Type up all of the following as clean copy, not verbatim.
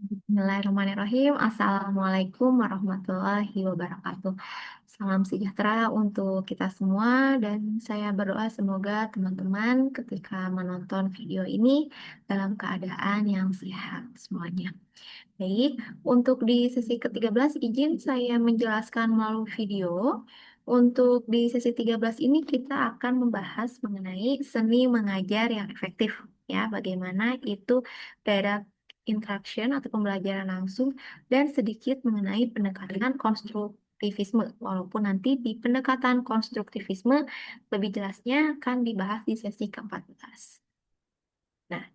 Bismillahirrahmanirrahim. Assalamualaikum warahmatullahi wabarakatuh. Salam sejahtera untuk kita semua dan saya berdoa semoga teman-teman ketika menonton video ini dalam keadaan yang sehat semuanya. Baik, untuk di sesi ke-13 izin saya menjelaskan melalui video. Untuk di sesi 13 ini kita akan membahas mengenai seni mengajar yang efektif ya, bagaimana itu direct interaction atau pembelajaran langsung dan sedikit mengenai pendekatan konstruktivisme. Walaupun nanti di pendekatan konstruktivisme lebih jelasnya akan dibahas di sesi ke-14. Nah,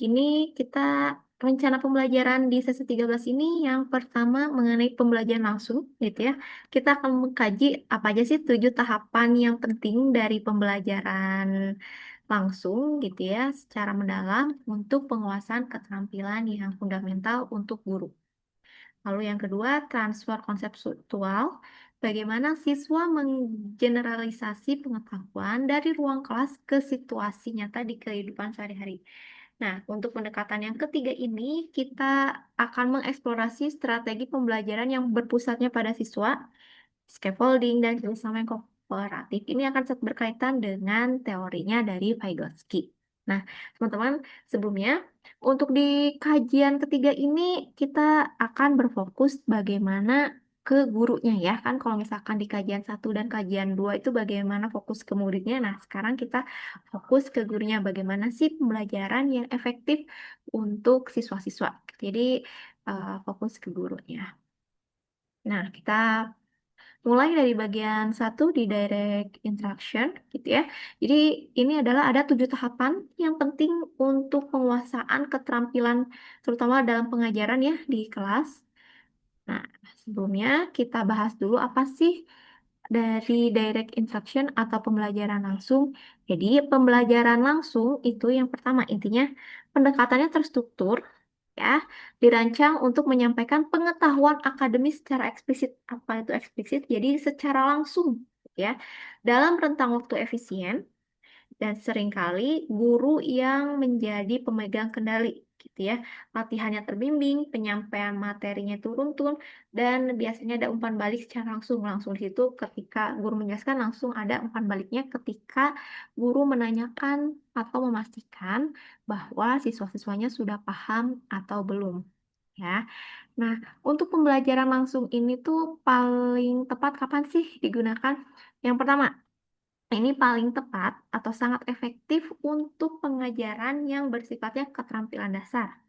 ini kita rencana pembelajaran di sesi 13 ini yang pertama mengenai pembelajaran langsung gitu ya. Kita akan mengkaji apa aja sih 7 tahapan yang penting dari pembelajaran langsung gitu ya secara mendalam untuk penguasaan keterampilan yang fundamental untuk guru. Lalu yang kedua, transfer konseptual. Bagaimana siswa menggeneralisasi pengetahuan dari ruang kelas ke situasi nyata di kehidupan sehari-hari. Nah, untuk pendekatan yang ketiga ini, kita akan mengeksplorasi strategi pembelajaran yang berpusatnya pada siswa, scaffolding, dan kerjasama yang kooperatif. Ini akan sangat berkaitan dengan teorinya dari Vygotsky. Nah, teman-teman, sebelumnya, untuk di kajian ketiga ini, kita akan berfokus bagaimana ke gurunya ya. Kan kalau misalkan di kajian 1 dan kajian 2 itu bagaimana fokus ke muridnya. Nah, sekarang kita fokus ke gurunya. Bagaimana sih pembelajaran yang efektif untuk siswa-siswa. Jadi, fokus ke gurunya. Nah, kita mulai dari bagian 1 di direct interaction gitu ya. Jadi ini adalah ada 7 tahapan yang penting untuk penguasaan keterampilan terutama dalam pengajaran ya di kelas. Nah, sebelumnya kita bahas dulu apa sih dari direct instruction atau pembelajaran langsung. Jadi, pembelajaran langsung itu yang pertama intinya pendekatannya terstruktur ya, dirancang untuk menyampaikan pengetahuan akademis secara eksplisit. Apa itu eksplisit? Jadi secara langsung ya, dalam rentang waktu efisien dan seringkali guru yang menjadi pemegang kendali gitu ya. Latihannya terbimbing, penyampaian materinya itu runtun, dan biasanya ada umpan balik secara langsung. Langsung di situ ketika guru menjelaskan langsung ada umpan baliknya ketika guru menanyakan atau memastikan bahwa siswa-siswanya sudah paham atau belum. Ya. Nah, untuk pembelajaran langsung ini tuh paling tepat kapan sih digunakan? Yang pertama, ini paling tepat atau sangat efektif untuk pengajaran yang bersifatnya keterampilan dasar,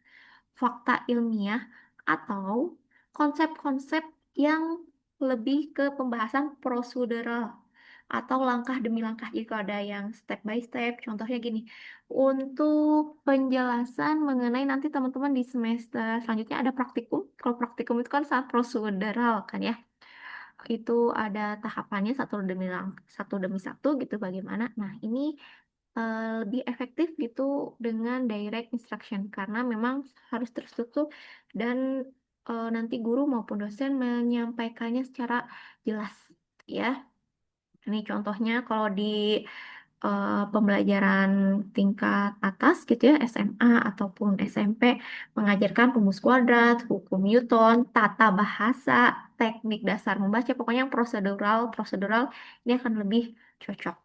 fakta ilmiah, atau konsep-konsep yang lebih ke pembahasan prosedural atau langkah demi langkah. Jika ada yang step by step, contohnya gini, untuk penjelasan mengenai nanti teman-teman di semester selanjutnya ada praktikum. Kalau praktikum itu kan sangat prosedural kan ya, itu ada tahapannya satu demi satu gitu bagaimana. Nah, ini lebih efektif gitu dengan direct instruction karena memang harus terstruktur dan nanti guru maupun dosen menyampaikannya secara jelas ya. Ini contohnya kalau di pembelajaran tingkat atas gitu ya, SMA ataupun SMP, mengajarkan rumus kuadrat, hukum Newton, tata bahasa, teknik dasar membaca, pokoknya yang prosedural ini akan lebih cocok.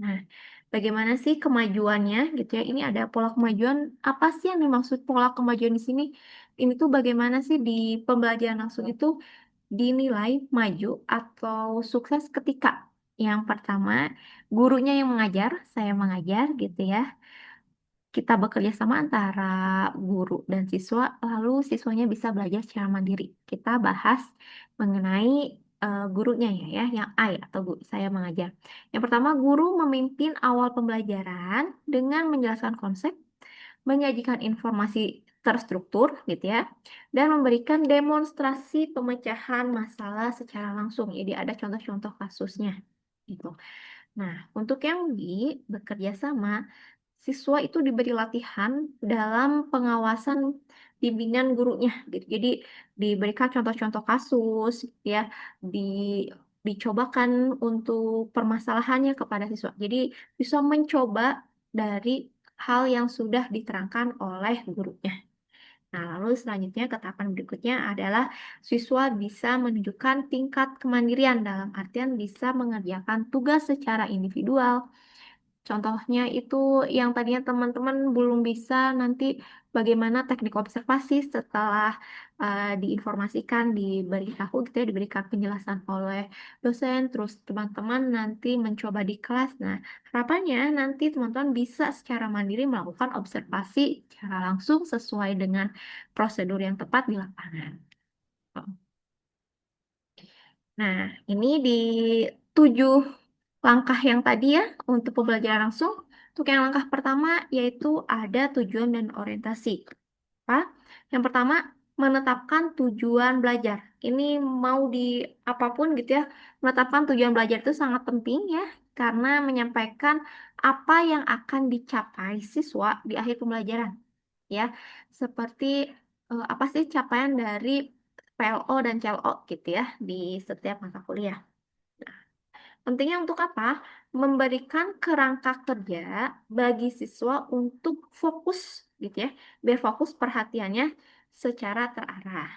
Nah, bagaimana sih kemajuannya gitu ya? Ini ada pola kemajuan. Apa sih yang dimaksud pola kemajuan di sini? Ini tuh bagaimana sih di pembelajaran langsung itu dinilai maju atau sukses ketika yang pertama gurunya yang mengajar, saya mengajar gitu ya. Kita bekerja sama antara guru dan siswa, lalu siswanya bisa belajar secara mandiri. Kita bahas mengenai gurunya ya, yang I atau saya mengajar. Yang pertama, guru memimpin awal pembelajaran dengan menjelaskan konsep, menyajikan informasi terstruktur gitu ya, dan memberikan demonstrasi pemecahan masalah secara langsung. Jadi ada contoh-contoh kasusnya gitu. Nah, untuk yang B, bekerja sama, siswa itu diberi latihan dalam pengawasan bimbingan gurunya gitu. Jadi diberikan contoh-contoh kasus ya, di dicobakan untuk permasalahannya kepada siswa. Jadi siswa mencoba dari hal yang sudah diterangkan oleh gurunya. Nah, lalu selanjutnya ke tahapan berikutnya adalah siswa bisa menunjukkan tingkat kemandirian dalam artian bisa mengerjakan tugas secara individual. Contohnya itu yang tadinya teman-teman belum bisa, nanti bagaimana teknik observasi setelah diinformasikan, diberitahu gitu ya, diberikan penjelasan oleh dosen, terus teman-teman nanti mencoba di kelas. Nah, harapannya nanti teman-teman bisa secara mandiri melakukan observasi secara langsung sesuai dengan prosedur yang tepat di lapangan. Nah, ini di 7 langkah yang tadi ya untuk pembelajaran langsung. Untuk yang langkah pertama yaitu ada tujuan dan orientasi. Apa? Yang pertama, menetapkan tujuan belajar. Ini mau di apapun gitu ya, menetapkan tujuan belajar itu sangat penting ya, karena menyampaikan apa yang akan dicapai siswa di akhir pembelajaran. Ya, seperti apa sih capaian dari PLO dan CLO gitu ya di setiap mata kuliah. Pentingnya untuk apa? Memberikan kerangka kerja bagi siswa untuk fokus gitu ya, biar fokus perhatiannya secara terarah.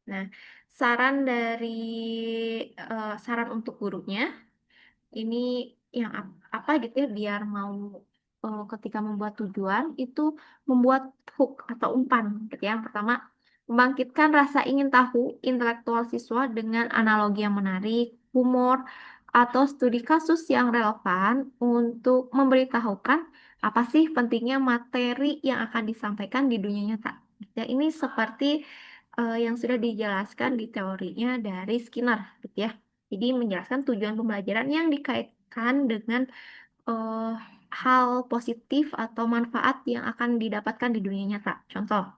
Nah, saran untuk gurunya ini yang apa gitu ya, biar mau ketika membuat tujuan itu membuat hook atau umpan gitu ya. Yang pertama, membangkitkan rasa ingin tahu intelektual siswa dengan analogi yang menarik, humor, atau studi kasus yang relevan untuk memberitahukan apa sih pentingnya materi yang akan disampaikan di dunia nyata. Ya, ini seperti yang sudah dijelaskan di teorinya dari Skinner gitu ya. Jadi menjelaskan tujuan pembelajaran yang dikaitkan dengan eh, hal positif atau manfaat yang akan didapatkan di dunia nyata. Contoh,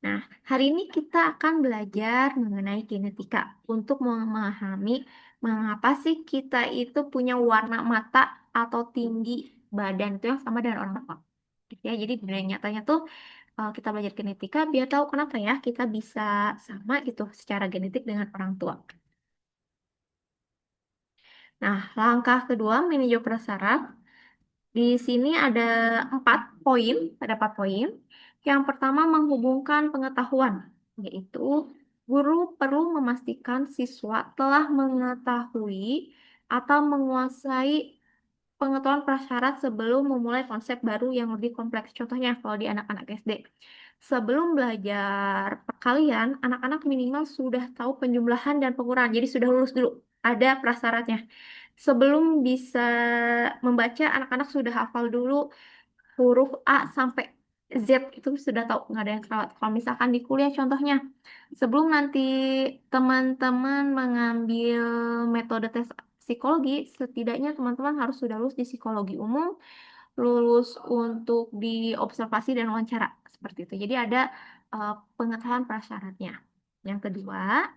nah hari ini kita akan belajar mengenai kinetika untuk memahami mengapa sih kita itu punya warna mata atau tinggi badan itu yang sama dengan orang tua. Gitu ya, jadi di dunia nyatanya tuh kita belajar genetika biar tahu kenapa ya kita bisa sama gitu secara genetik dengan orang tua. Nah, langkah kedua, meninjau prasyarat. Di sini ada 4 poin. Yang pertama, menghubungkan pengetahuan, yaitu guru perlu memastikan siswa telah mengetahui atau menguasai pengetahuan prasyarat sebelum memulai konsep baru yang lebih kompleks. Contohnya, kalau di anak-anak SD. Sebelum belajar perkalian, anak-anak minimal sudah tahu penjumlahan dan pengurangan. Jadi sudah lulus dulu. Ada prasyaratnya. Sebelum bisa membaca, anak-anak sudah hafal dulu huruf A sampai Z itu sudah tahu, nggak ada yang terawat. Kalau misalkan di kuliah contohnya, sebelum nanti teman-teman mengambil metode tes psikologi, setidaknya teman-teman harus sudah lulus di psikologi umum, lulus untuk di observasi dan wawancara seperti itu. Jadi ada pengetahuan prasyaratnya. Yang kedua,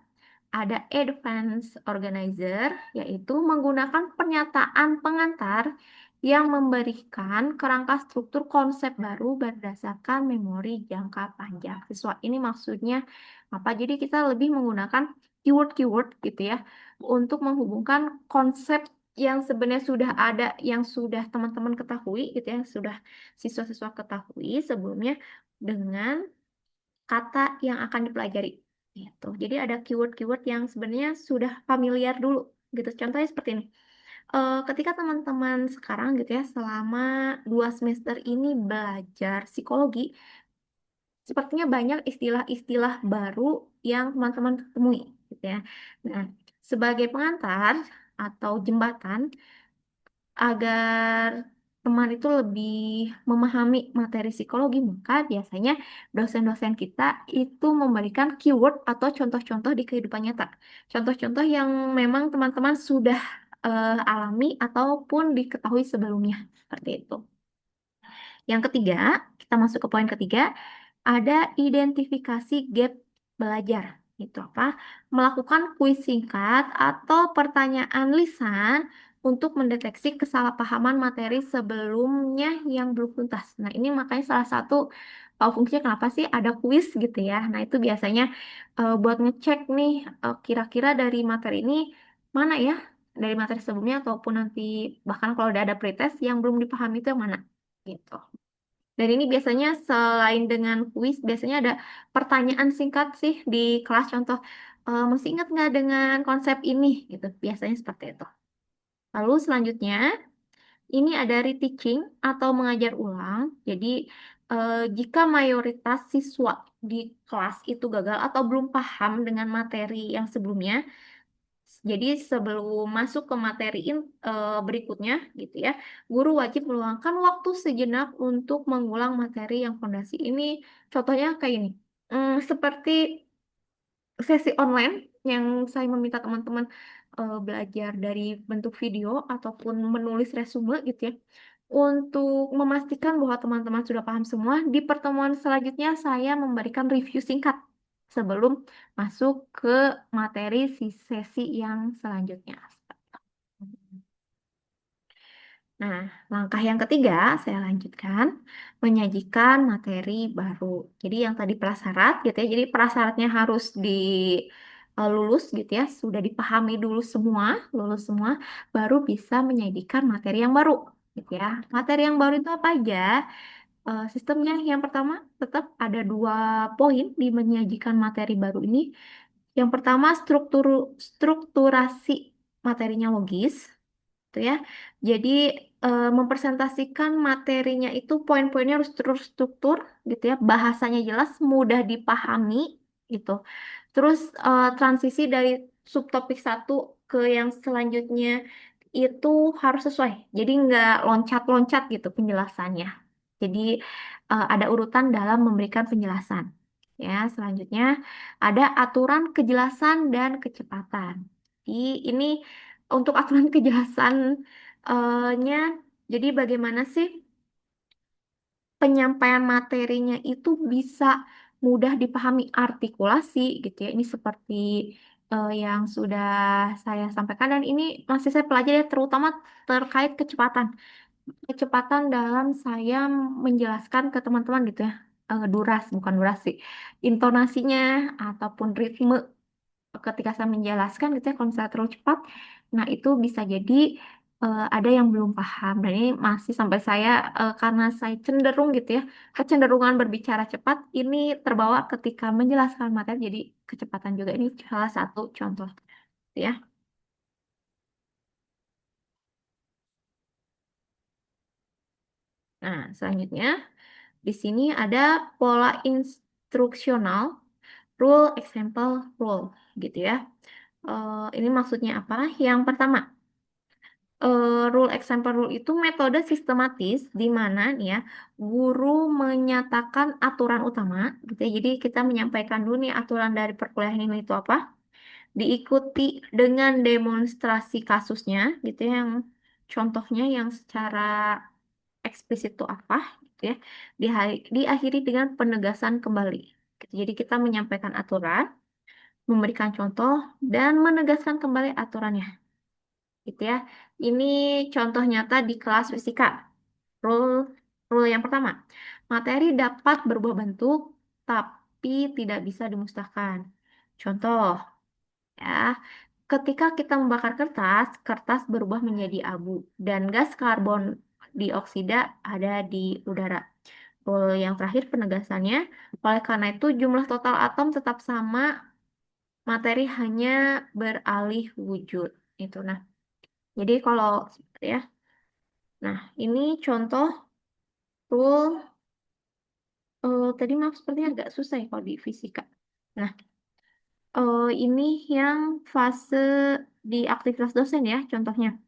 ada advance organizer, yaitu menggunakan pernyataan pengantar yang memberikan kerangka struktur konsep baru berdasarkan memori jangka panjang siswa. Ini maksudnya apa? Jadi kita lebih menggunakan keyword-keyword gitu ya untuk menghubungkan konsep yang sebenarnya sudah ada, yang sudah teman-teman ketahui gitu ya, yang sudah siswa-siswa ketahui sebelumnya dengan kata yang akan dipelajari gitu. Jadi ada keyword-keyword yang sebenarnya sudah familiar dulu gitu. Contohnya seperti ini. Ketika teman-teman sekarang gitu ya selama 2 semester ini belajar psikologi, sepertinya banyak istilah-istilah baru yang teman-teman temui gitu ya. Nah, sebagai pengantar atau jembatan agar teman itu lebih memahami materi psikologi, maka biasanya dosen-dosen kita itu memberikan keyword atau contoh-contoh di kehidupan nyata. Contoh-contoh yang memang teman-teman sudah alami ataupun diketahui sebelumnya. Seperti itu. Yang ketiga, kita masuk ke poin ketiga, ada identifikasi gap belajar. Itu apa? Melakukan kuis singkat atau pertanyaan lisan untuk mendeteksi kesalahpahaman materi sebelumnya yang belum tuntas. Nah, ini makanya salah satu fungsinya kenapa sih ada kuis gitu ya. Nah, itu biasanya buat ngecek nih kira-kira dari materi ini mana ya, dari materi sebelumnya ataupun nanti bahkan kalau udah ada pretest yang belum dipahami itu yang mana. gitu. Dan ini biasanya selain dengan kuis, biasanya ada pertanyaan singkat sih di kelas contoh. Masih ingat nggak dengan konsep ini? Gitu. Biasanya seperti itu. Lalu selanjutnya, ini ada reteaching atau mengajar ulang. Jadi, jika mayoritas siswa di kelas itu gagal atau belum paham dengan materi yang sebelumnya, jadi sebelum masuk ke berikutnya gitu ya, guru wajib meluangkan waktu sejenak untuk mengulang materi yang fondasi. Ini contohnya kayak ini. Seperti sesi online yang saya meminta teman-teman belajar dari bentuk video ataupun menulis resume gitu ya. Untuk memastikan bahwa teman-teman sudah paham semua, di pertemuan selanjutnya saya memberikan review singkat sebelum masuk ke materi si sesi yang selanjutnya. Nah, langkah yang ketiga saya lanjutkan menyajikan materi baru. Jadi yang tadi prasyarat gitu ya. Jadi prasyaratnya harus lulus gitu ya, sudah dipahami dulu semua, lulus semua, baru bisa menyajikan materi yang baru gitu ya. Materi yang baru itu apa aja? Sistemnya yang pertama tetap ada dua poin di menyajikan materi baru ini. Yang pertama strukturasi materinya logis, gitu ya. Jadi mempresentasikan materinya itu poin-poinnya harus terstruktur gitu ya, bahasanya jelas, mudah dipahami gitu. Terus transisi dari subtopik satu ke yang selanjutnya itu harus sesuai. Jadi nggak loncat-loncat gitu penjelasannya. Jadi ada urutan dalam memberikan penjelasan. Ya, selanjutnya ada aturan kejelasan dan kecepatan. Jadi ini untuk aturan kejelasannya, jadi bagaimana sih penyampaian materinya itu bisa mudah dipahami artikulasi gitu ya. Ini seperti yang sudah saya sampaikan dan ini masih saya pelajari terutama terkait kecepatan. Kecepatan dalam saya menjelaskan ke teman-teman gitu ya. Bukan durasi. Intonasinya ataupun ritme ketika saya menjelaskan gitu ya, kalau misalnya terlalu cepat, nah itu bisa jadi ada yang belum paham. Dan ini masih sampai saya, karena saya cenderung gitu ya, kecenderungan berbicara cepat, ini terbawa ketika menjelaskan materi, jadi kecepatan juga ini salah satu contoh gitu ya. Nah, selanjutnya di sini ada pola instruksional, rule, example, rule gitu ya. Ini maksudnya apa? Yang pertama, rule example rule itu metode sistematis di mana nih ya guru menyatakan aturan utama gitu ya. Jadi kita menyampaikan dulu nih aturan dari perkuliahan ini itu apa, diikuti dengan demonstrasi kasusnya gitu ya, yang contohnya yang secara eksplisit itu apa gitu ya. Diakhiri dengan penegasan kembali. Gitu. Jadi kita menyampaikan aturan, memberikan contoh dan menegaskan kembali aturannya gitu ya. Ini contoh nyata di kelas fisika. Rule rule yang pertama, materi dapat berubah bentuk tapi tidak bisa dimusnahkan. Contoh ya, ketika kita membakar kertas, kertas berubah menjadi abu dan gas karbon dioksida ada di udara. Rule yang terakhir penegasannya, oleh karena itu jumlah total atom tetap sama, materi hanya beralih wujud. Itu nah. Jadi kalau ya, nah ini contoh rule. Tadi maaf sepertinya agak susah ya kalau di fisika. Nah, ini yang fase di aktivitas dosen ya, contohnya.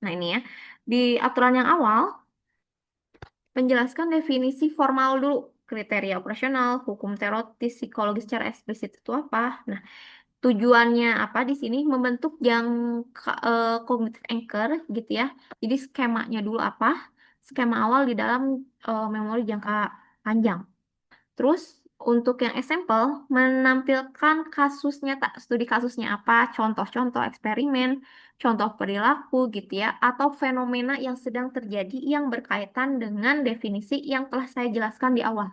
Nah, ini ya. Di aturan yang awal, menjelaskan definisi formal dulu. Kriteria operasional, hukum teoritis, psikologis secara eksplisit itu apa. Nah, tujuannya apa di sini? Membentuk yang cognitive anchor gitu ya. Jadi skemanya dulu apa? Skema awal di dalam memori jangka panjang. Terus untuk yang example, menampilkan kasus nyata, studi kasusnya apa, contoh-contoh eksperimen, contoh perilaku gitu ya, atau fenomena yang sedang terjadi yang berkaitan dengan definisi yang telah saya jelaskan di awal.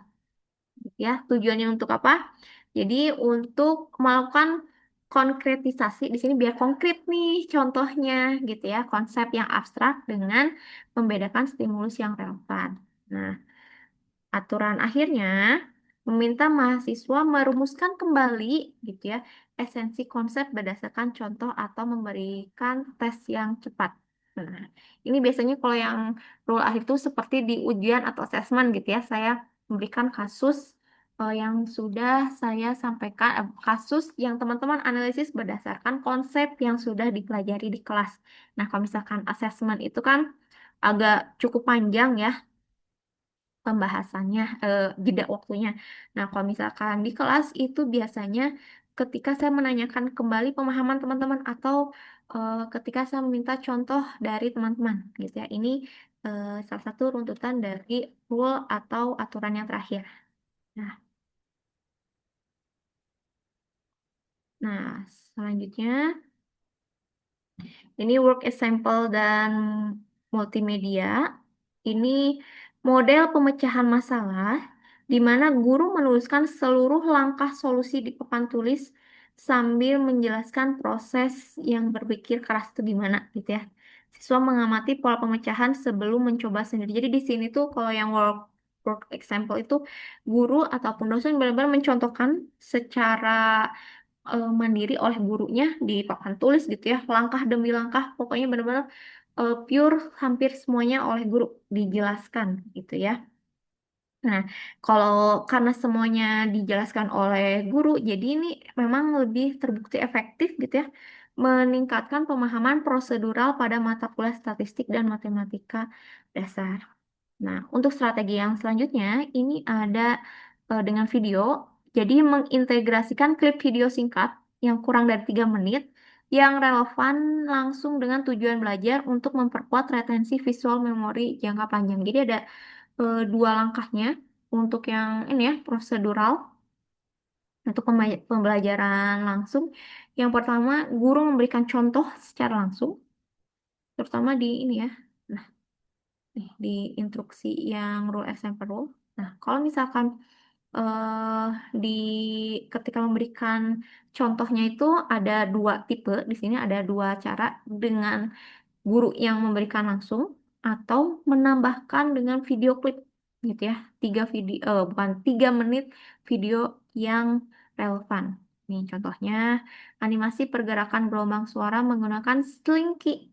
Ya, tujuannya untuk apa? Jadi untuk melakukan konkretisasi di sini biar konkret nih contohnya gitu ya, konsep yang abstrak dengan membedakan stimulus yang relevan. Nah, aturan akhirnya meminta mahasiswa merumuskan kembali gitu ya esensi konsep berdasarkan contoh atau memberikan tes yang cepat. Nah, ini biasanya kalau yang rule akhir itu seperti di ujian atau asesmen gitu ya, saya memberikan kasus yang sudah saya sampaikan, kasus yang teman-teman analisis berdasarkan konsep yang sudah dipelajari di kelas. Nah, kalau misalkan asesmen itu kan agak cukup panjang ya pembahasannya, jeda waktunya. Nah, kalau misalkan di kelas itu biasanya ketika saya menanyakan kembali pemahaman teman-teman atau ketika saya meminta contoh dari teman-teman gitu ya. Ini salah satu runtutan dari rule atau aturan yang terakhir. Nah, selanjutnya ini work example dan multimedia. Ini model pemecahan masalah di mana guru menuliskan seluruh langkah solusi di papan tulis sambil menjelaskan proses yang berpikir keras itu gimana gitu ya. Siswa mengamati pola pemecahan sebelum mencoba sendiri. Jadi di sini tuh kalau yang work example itu guru ataupun dosen benar-benar mencontohkan secara mandiri oleh gurunya di papan tulis gitu ya, langkah demi langkah, pokoknya benar-benar pure hampir semuanya oleh guru dijelaskan gitu ya. Nah, kalau karena semuanya dijelaskan oleh guru, jadi ini memang lebih terbukti efektif gitu ya, meningkatkan pemahaman prosedural pada mata kuliah statistik dan matematika dasar. Nah, untuk strategi yang selanjutnya, ini ada dengan video. Jadi, mengintegrasikan klip video singkat yang kurang dari 3 menit yang relevan langsung dengan tujuan belajar untuk memperkuat retensi visual memori jangka panjang. Jadi, ada dua langkahnya untuk yang ini ya, prosedural, untuk pembelajaran langsung. Yang pertama, guru memberikan contoh secara langsung, terutama di ini ya. Nah, di instruksi yang rule example rule. Nah, kalau misalkan eh di ketika memberikan contohnya itu ada dua tipe. Di sini ada dua cara dengan guru yang memberikan langsung atau menambahkan dengan video klip gitu ya. Tiga video, bukan 3 menit video yang relevan. Nih contohnya animasi pergerakan gelombang suara menggunakan Slinky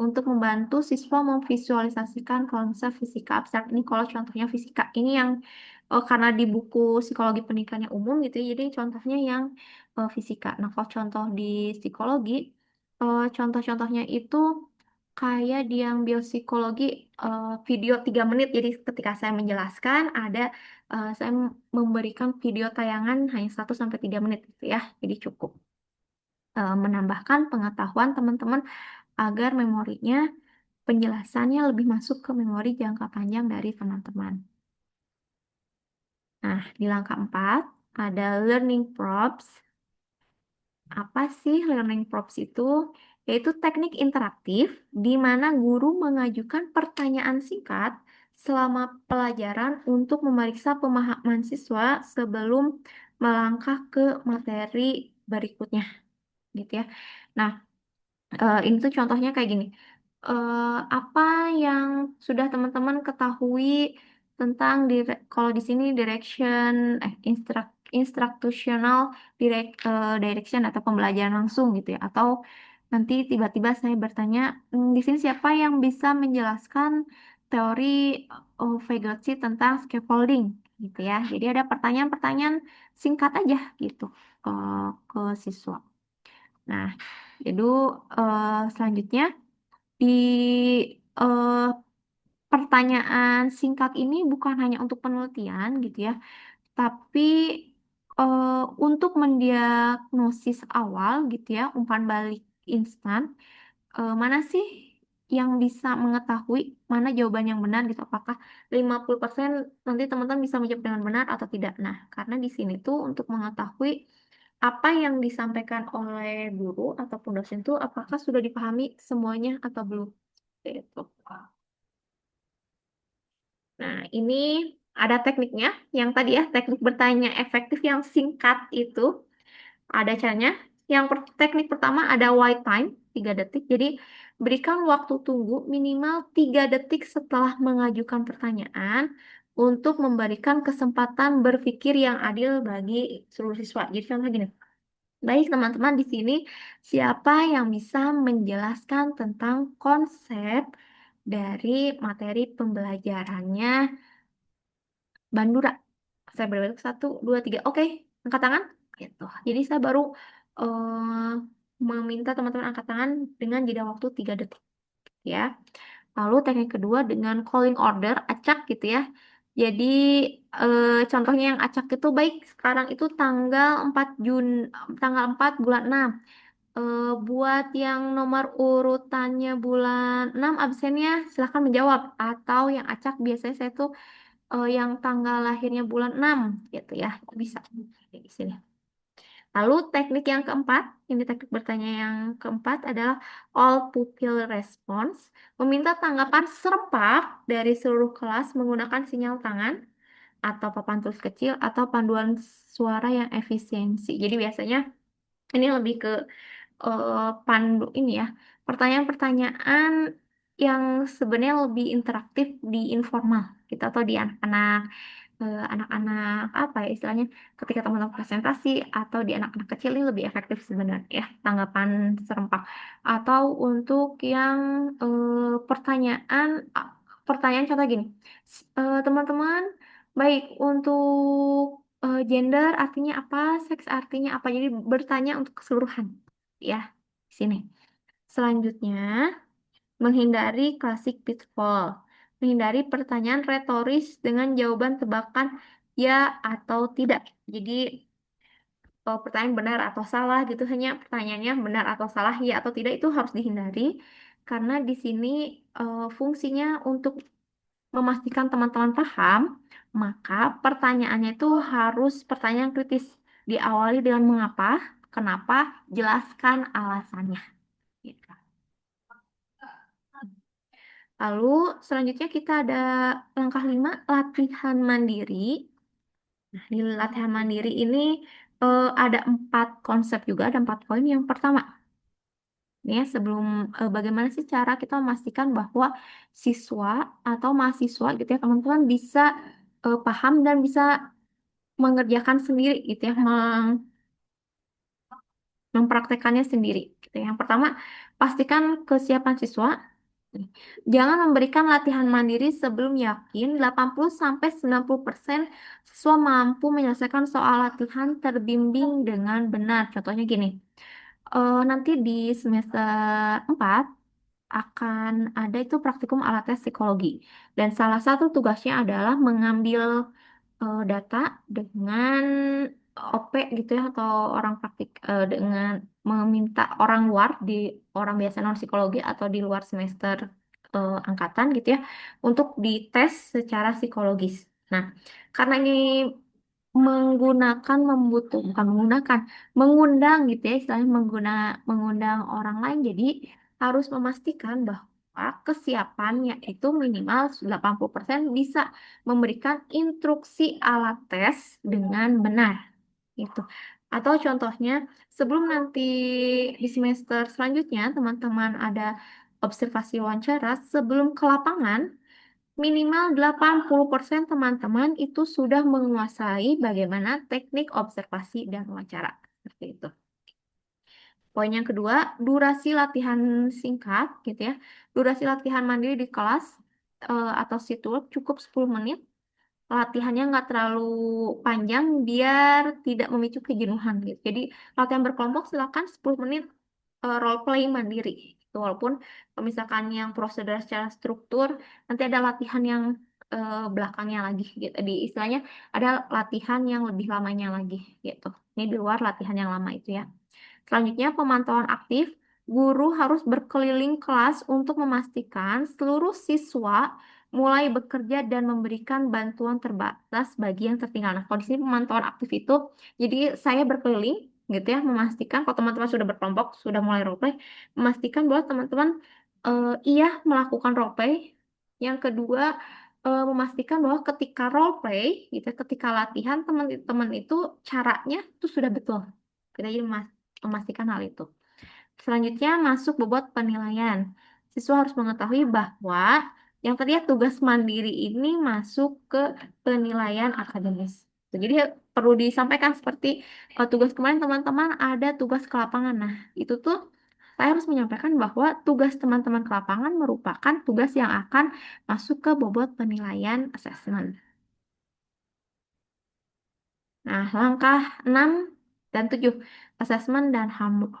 untuk membantu siswa memvisualisasikan konsep fisika abstrak. Ini kalau contohnya fisika ini yang karena di buku psikologi pendidikannya umum gitu ya, jadi contohnya yang fisika. Nah, kalau contoh di psikologi, contoh-contohnya itu kayak di yang biopsikologi, video 3 menit. Jadi ketika saya menjelaskan ada saya memberikan video tayangan hanya 1 sampai 3 menit gitu ya. Jadi cukup menambahkan pengetahuan teman-teman agar memorinya, penjelasannya lebih masuk ke memori jangka panjang dari teman-teman. Nah, di langkah 4 ada learning prompts. Apa sih learning prompts itu? Yaitu teknik interaktif di mana guru mengajukan pertanyaan singkat selama pelajaran untuk memeriksa pemahaman siswa sebelum melangkah ke materi berikutnya, gitu ya. Nah, ini tuh contohnya kayak gini. Apa yang sudah teman-teman ketahui tentang kalau di sini direction, instructional direction atau pembelajaran langsung gitu ya. Atau nanti tiba-tiba saya bertanya, di sini siapa yang bisa menjelaskan teori Vygotsky tentang scaffolding gitu ya. Jadi ada pertanyaan-pertanyaan singkat aja gitu ke siswa. Nah, jadi selanjutnya di eh, pertanyaan singkat ini bukan hanya untuk penelitian gitu ya, tapi untuk mendiagnosis awal gitu ya, umpan balik instan, mana sih yang bisa mengetahui mana jawaban yang benar gitu, apakah 50% nanti teman-teman bisa menjawab dengan benar atau tidak. Nah, karena di sini tuh untuk mengetahui apa yang disampaikan oleh guru ataupun dosen itu apakah sudah dipahami semuanya atau belum. Gitu. Nah, ini ada tekniknya. Yang tadi ya, teknik bertanya efektif yang singkat itu ada caranya. Teknik pertama ada wait time 3 detik. Jadi berikan waktu tunggu minimal 3 detik setelah mengajukan pertanyaan untuk memberikan kesempatan berpikir yang adil bagi seluruh siswa. Jadi contoh gini, baik teman-teman di sini siapa yang bisa menjelaskan tentang konsep dari materi pembelajarannya Bandura? Saya berbentuk satu, dua, tiga. Oke, angkat tangan. Gitu. Jadi saya baru eh, meminta teman-teman angkat tangan dengan jeda waktu 3 detik. Ya. Lalu teknik kedua dengan calling order, acak gitu ya. Jadi contohnya yang acak itu baik sekarang itu tanggal 4 bulan 6. Buat yang nomor urutannya bulan 6 absennya silahkan menjawab. Atau yang acak biasanya saya tuh yang tanggal lahirnya bulan 6 gitu ya. Bisa di sini. Lalu teknik yang keempat, ini teknik bertanya yang keempat adalah all pupil response, meminta tanggapan serempak dari seluruh kelas menggunakan sinyal tangan atau papan tulis kecil atau panduan suara yang efisiensi. Jadi biasanya ini lebih ke pandu ini ya, pertanyaan-pertanyaan yang sebenarnya lebih interaktif di informal gitu atau di anak-anak apa ya istilahnya ketika teman-teman presentasi atau di anak-anak kecil ini lebih efektif sebenarnya ya tanggapan serempak atau untuk yang pertanyaan pertanyaan contoh gini. Teman-teman baik untuk gender artinya apa, seks artinya apa, jadi bertanya untuk keseluruhan ya di sini. Selanjutnya menghindari klasik pitfall. Menghindari pertanyaan retoris dengan jawaban tebakan ya atau tidak. Jadi pertanyaan benar atau salah gitu hanya pertanyaannya benar atau salah ya atau tidak itu harus dihindari karena di sini fungsinya untuk memastikan teman-teman paham, maka pertanyaannya itu harus pertanyaan kritis. Diawali dengan mengapa, kenapa, jelaskan alasannya. Gitu. Lalu selanjutnya kita ada langkah 5 latihan mandiri. Nah, di latihan mandiri ini ada 4 konsep juga, ada 4 poin. Yang pertama, ya sebelum bagaimana sih cara kita memastikan bahwa siswa atau mahasiswa gitu ya teman-teman bisa paham dan bisa mengerjakan sendiri gitu ya, mempraktekannya sendiri gitu ya. Yang pertama, pastikan kesiapan siswa. Jangan memberikan latihan mandiri sebelum yakin 80 sampai 90% siswa mampu menyelesaikan soal latihan terbimbing dengan benar. Contohnya gini, nanti di semester 4 akan ada itu praktikum alat tes psikologi. Dan salah satu tugasnya adalah mengambil data dengan OP gitu ya atau orang praktik dengan meminta orang luar di orang biasa non psikologi atau di luar semester angkatan gitu ya untuk dites secara psikologis. Nah, karena ini bukan menggunakan mengundang gitu ya istilahnya mengundang orang lain jadi harus memastikan bahwa kesiapannya itu minimal 80% bisa memberikan instruksi alat tes dengan benar gitu. Atau contohnya sebelum nanti di semester selanjutnya teman-teman ada observasi wawancara sebelum ke lapangan minimal 80% teman-teman itu sudah menguasai bagaimana teknik observasi dan wawancara. Seperti itu. Poin yang kedua, durasi latihan singkat gitu ya. Durasi latihan mandiri di kelas atau situp cukup 10 menit. Latihannya nggak terlalu panjang biar tidak memicu kejenuhan gitu. Jadi latihan berkelompok silakan 10 menit role play mandiri. Gitu. Walaupun kalau misalkan yang prosedur secara struktur nanti ada latihan yang belakangnya lagi gitu. Di istilahnya ada latihan yang lebih lamanya lagi gitu. Ini di luar latihan yang lama itu ya. Selanjutnya, pemantauan aktif. Guru harus berkeliling kelas untuk memastikan seluruh siswa mulai bekerja dan memberikan bantuan terbatas bagi yang tertinggal. Nah, kondisi pemantauan aktif itu, jadi saya berkeliling gitu ya, memastikan kalau teman-teman sudah berkelompok, sudah mulai role play, memastikan bahwa teman-teman iya melakukan role play. Yang kedua, memastikan bahwa ketika role play, gitu, ya, ketika latihan teman-teman itu caranya itu sudah betul. Kita jadi memastikan hal itu. Selanjutnya masuk bobot penilaian. Siswa harus mengetahui bahwa yang tadi ya, tugas mandiri ini masuk ke penilaian akademis. Jadi perlu disampaikan seperti tugas kemarin teman-teman ada tugas ke lapangan. Nah, itu tuh saya harus menyampaikan bahwa tugas teman-teman ke lapangan merupakan tugas yang akan masuk ke bobot penilaian asesmen. Nah, langkah 6 dan 7 asesmen dan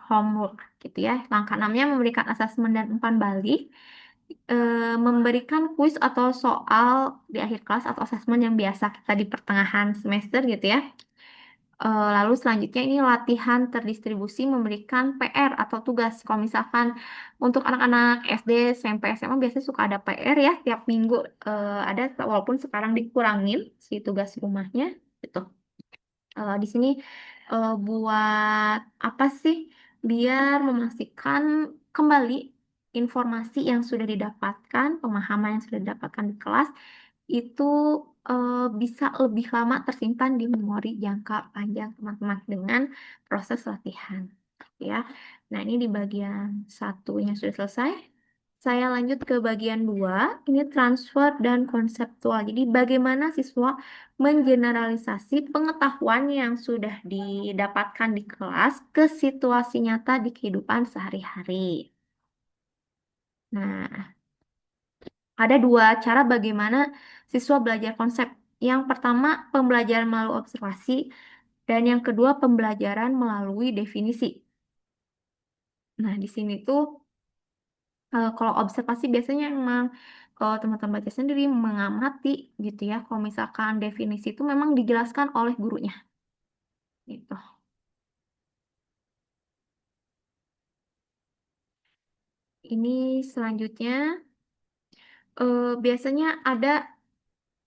homework gitu ya. Langkah 6-nya memberikan asesmen dan umpan balik, memberikan kuis atau soal di akhir kelas atau asesmen yang biasa kita di pertengahan semester gitu ya. Lalu selanjutnya ini latihan terdistribusi memberikan PR atau tugas. Kalau misalkan untuk anak-anak SD, SMP, SMA biasanya suka ada PR ya tiap minggu, ada walaupun sekarang dikurangin si tugas rumahnya gitu. Di sini buat apa sih? Biar memastikan kembali informasi yang sudah didapatkan, pemahaman yang sudah didapatkan di kelas itu bisa lebih lama tersimpan di memori jangka panjang teman-teman dengan proses latihan. Ya, nah ini di bagian satunya sudah selesai. Saya lanjut ke bagian dua, ini transfer dan konseptual. Jadi bagaimana siswa mengeneralisasi pengetahuan yang sudah didapatkan di kelas ke situasi nyata di kehidupan sehari-hari. Nah, ada dua cara bagaimana siswa belajar konsep. Yang pertama, pembelajaran melalui observasi, dan yang kedua, pembelajaran melalui definisi. Nah, di sini tuh kalau observasi biasanya emang kalau teman-teman baca sendiri mengamati gitu ya. Kalau misalkan definisi itu memang dijelaskan oleh gurunya gitu. Ini selanjutnya biasanya ada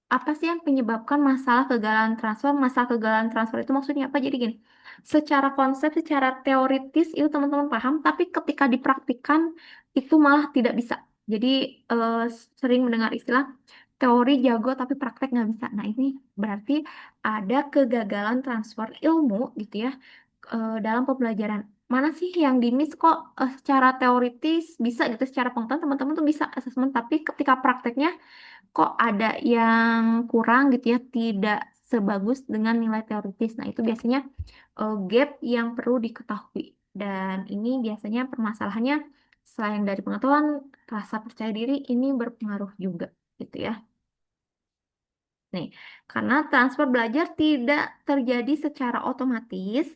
apa sih yang menyebabkan masalah kegagalan transfer? Masalah kegagalan transfer itu maksudnya apa? Jadi gini, secara konsep, secara teoritis itu teman-teman paham, tapi ketika dipraktikkan itu malah tidak bisa. Jadi eh, sering mendengar istilah teori jago tapi praktek nggak bisa. Nah ini berarti ada kegagalan transfer ilmu gitu ya dalam pembelajaran. Mana sih yang di miss kok secara teoritis bisa gitu, secara pengetahuan teman-teman tuh bisa asesmen, tapi ketika prakteknya kok ada yang kurang gitu ya, tidak sebagus dengan nilai teoritis. Nah, itu biasanya gap yang perlu diketahui. Dan ini biasanya permasalahannya selain dari pengetahuan, rasa percaya diri ini berpengaruh juga gitu ya. Nih, karena transfer belajar tidak terjadi secara otomatis,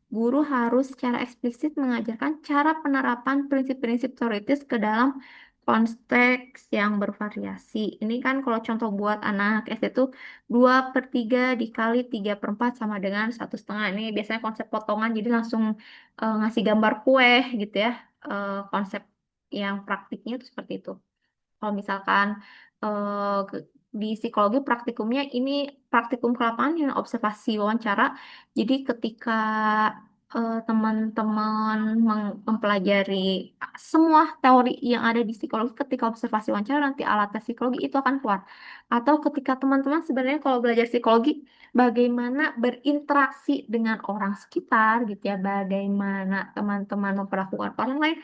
guru harus secara eksplisit mengajarkan cara penerapan prinsip-prinsip teoritis ke dalam konteks yang bervariasi. Ini kan kalau contoh buat anak SD itu 2/3 dikali 3/4 sama dengan 1,5. Ini biasanya konsep potongan, jadi langsung ngasih gambar kue gitu ya. Konsep yang praktiknya itu seperti itu. Kalau misalkan di psikologi praktikumnya ini praktikum ke lapangan yang observasi wawancara. Jadi ketika teman-teman mempelajari semua teori yang ada di psikologi, ketika observasi wawancara nanti alat tes psikologi itu akan keluar. Atau ketika teman-teman sebenarnya kalau belajar psikologi, bagaimana berinteraksi dengan orang sekitar gitu ya, bagaimana teman-teman memperlakukan orang lain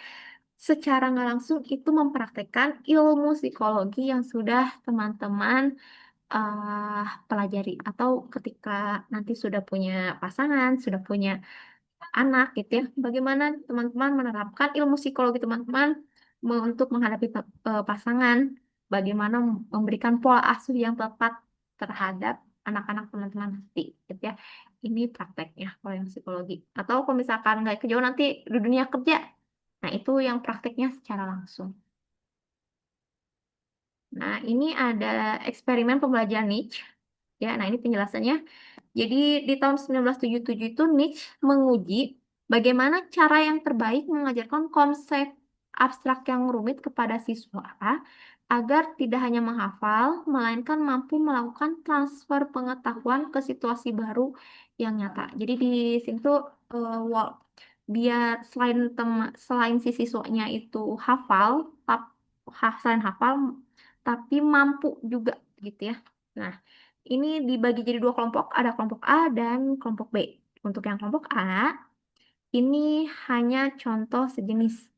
secara nggak langsung itu mempraktekkan ilmu psikologi yang sudah teman-teman pelajari, atau ketika nanti sudah punya pasangan, sudah punya anak gitu ya, bagaimana teman-teman menerapkan ilmu psikologi teman-teman untuk menghadapi pasangan, bagaimana memberikan pola asuh yang tepat terhadap anak-anak teman-teman nanti gitu ya. Ini prakteknya kalau yang psikologi. Atau kalau misalkan nggak kejauh nanti di dunia kerja, nah itu yang prakteknya secara langsung. Nah, ini ada eksperimen pembelajaran niche. Ya, nah ini penjelasannya. Jadi di tahun 1977 itu Nietzsche menguji bagaimana cara yang terbaik mengajarkan konsep abstrak yang rumit kepada siswa agar tidak hanya menghafal, melainkan mampu melakukan transfer pengetahuan ke situasi baru yang nyata. Jadi di sini tuh biar selain si siswanya itu hafal, selain hafal, tapi mampu juga gitu ya. Nah, ini dibagi jadi dua kelompok, ada kelompok A dan kelompok B. Untuk yang kelompok A, ini hanya contoh sejenis.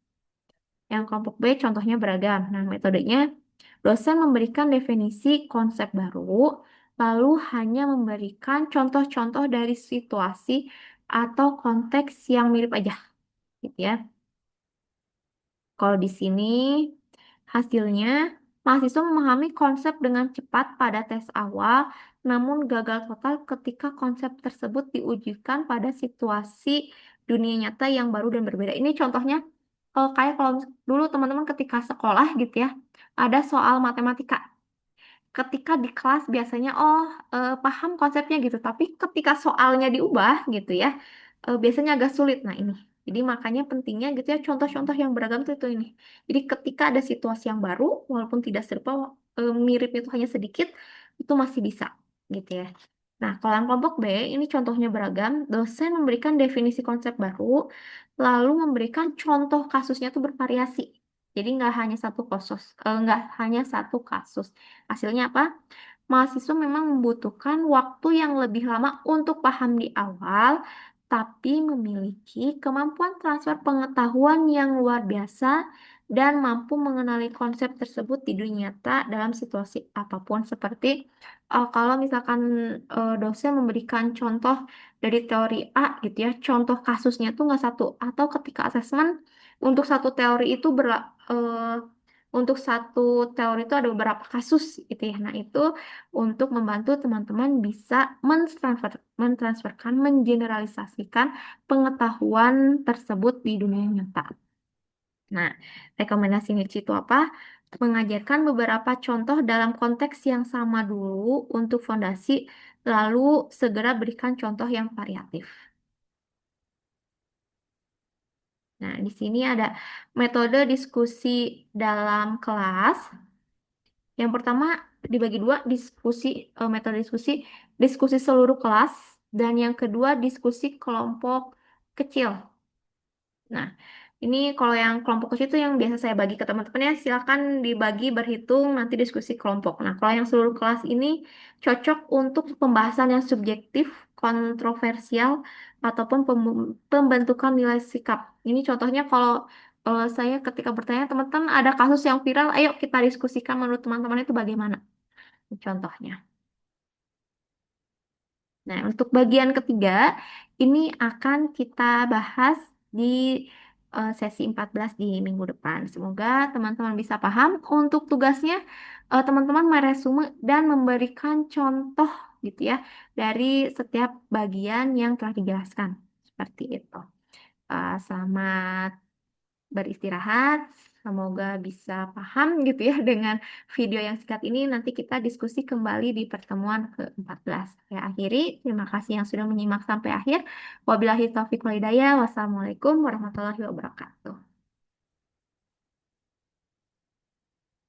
Yang kelompok B contohnya beragam. Nah, metodenya dosen memberikan definisi konsep baru, lalu hanya memberikan contoh-contoh dari situasi atau konteks yang mirip aja, gitu ya. Kalau di sini hasilnya mahasiswa memahami konsep dengan cepat pada tes awal, namun gagal total ketika konsep tersebut diujikan pada situasi dunia nyata yang baru dan berbeda. Ini contohnya kayak kalau dulu teman-teman ketika sekolah gitu ya, ada soal matematika ketika di kelas biasanya paham konsepnya gitu, tapi ketika soalnya diubah gitu ya, biasanya agak sulit. Nah ini, jadi makanya pentingnya gitu ya contoh-contoh yang beragam itu ini. Jadi ketika ada situasi yang baru, walaupun tidak serupa, mirip itu hanya sedikit, itu masih bisa gitu ya. Nah, kalau yang kelompok B, ini contohnya beragam. Dosen memberikan definisi konsep baru, lalu memberikan contoh kasusnya tuh bervariasi. Jadi nggak hanya satu kasus. Hasilnya apa? Mahasiswa memang membutuhkan waktu yang lebih lama untuk paham di awal, tapi memiliki kemampuan transfer pengetahuan yang luar biasa dan mampu mengenali konsep tersebut di dunia nyata dalam situasi apapun. Seperti kalau misalkan dosen memberikan contoh dari teori A gitu ya, contoh kasusnya tuh nggak satu, atau ketika asesmen untuk satu teori itu untuk satu teori itu ada beberapa kasus gitu ya. Nah, itu untuk membantu teman-teman bisa mentransferkan, mengeneralisasikan pengetahuan tersebut di dunia nyata. Nah, rekomendasi Nietzsche itu apa? Mengajarkan beberapa contoh dalam konteks yang sama dulu untuk fondasi, lalu segera berikan contoh yang variatif. Nah, di sini ada metode diskusi dalam kelas. Yang pertama dibagi dua, metode diskusi seluruh kelas, dan yang kedua diskusi kelompok kecil. Nah, ini kalau yang kelompok kecil itu yang biasa saya bagi ke teman-teman ya, silakan dibagi berhitung nanti diskusi kelompok. Nah, kalau yang seluruh kelas ini cocok untuk pembahasan yang subjektif, kontroversial, ataupun pembentukan nilai sikap. Ini contohnya kalau saya ketika bertanya teman-teman ada kasus yang viral, ayo kita diskusikan menurut teman-teman itu bagaimana contohnya. Nah, untuk bagian ketiga, ini akan kita bahas di sesi 14 di minggu depan. Semoga teman-teman bisa paham. Untuk tugasnya, teman-teman meresume dan memberikan contoh gitu ya dari setiap bagian yang telah dijelaskan. Seperti itu. Selamat beristirahat. Semoga bisa paham gitu ya dengan video yang singkat ini. Nanti kita diskusi kembali di pertemuan ke-14. Saya akhiri. Terima kasih yang sudah menyimak sampai akhir. Wabillahi taufiq wal hidayah. Wassalamualaikum warahmatullahi wabarakatuh.